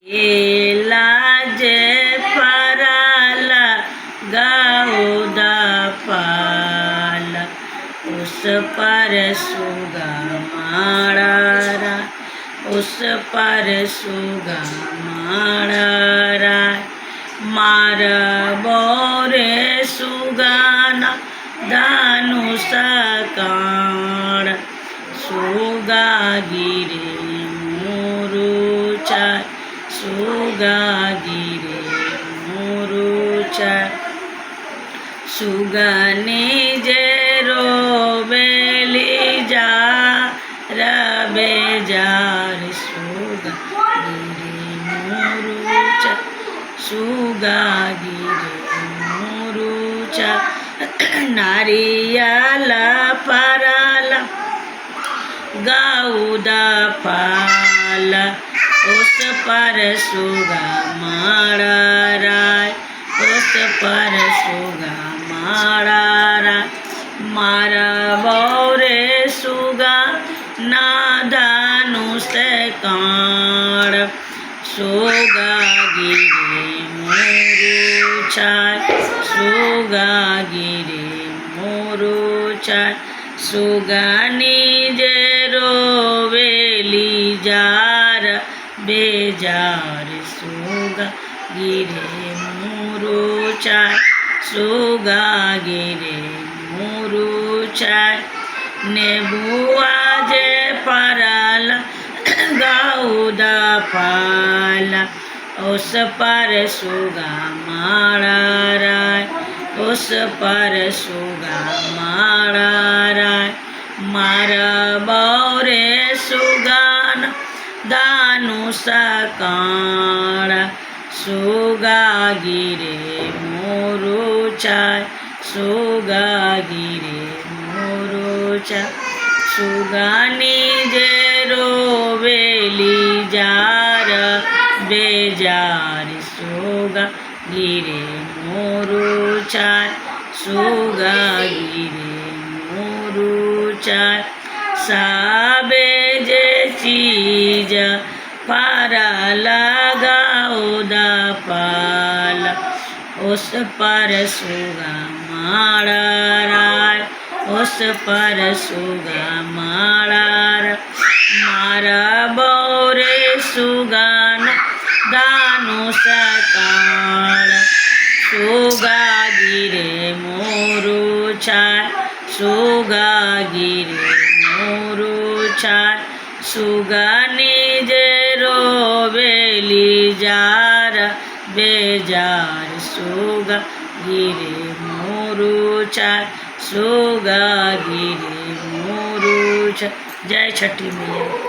लाजे पराला गाउदा पाला उस पर सुगा माड़ा उस पर सुगा माड़ा मार बोरे सुगाना दानु सकाण सुगा गिरे मोरुचा सुगा गिरे मोरुचा सुगाने जे रोबेली जा रबे जार सुगा गिरे मोरुचा सुगा गिरे मोरुचा नारियाला पराला गाउदा पाला उस पर सुगा माड़ा उस पर सुगा माड़ा मारा बौरे सुगा नादानु से काड़ सुगा गिरे मोरुचा सुगा गिरे मोरुचा सुगानी जे रोवेली जार बेजार सुगा गिरे मोरुचा सुगा गिरे मोरुचा नेबुआ जे पराला गाउदा पाला उस पर सुगा माड़ा उस पर सुगा माड़ा मारा बौरे सुगान दानु सकाण सुगा गिरे मोरुचा सुगा गिरे मोरुचा सुगानी जे रोवेली जार बेजार सुगा गिरे मोरुचा सुगा गिरे मोरुचा साबे जे चीज पराला गाउदा पाला उस पर सुगा माड़ा उस पर सुगा माड़ा मारा बौरे सुगान दानु सकाण सुगा गिरे मोरुचा सुगा गिरे मोरुचा सुगानी जे रोवेली जार बेजार सुगा गिरे मोरुचा सुगा गिरे मोरुचा। जय छठी मैया।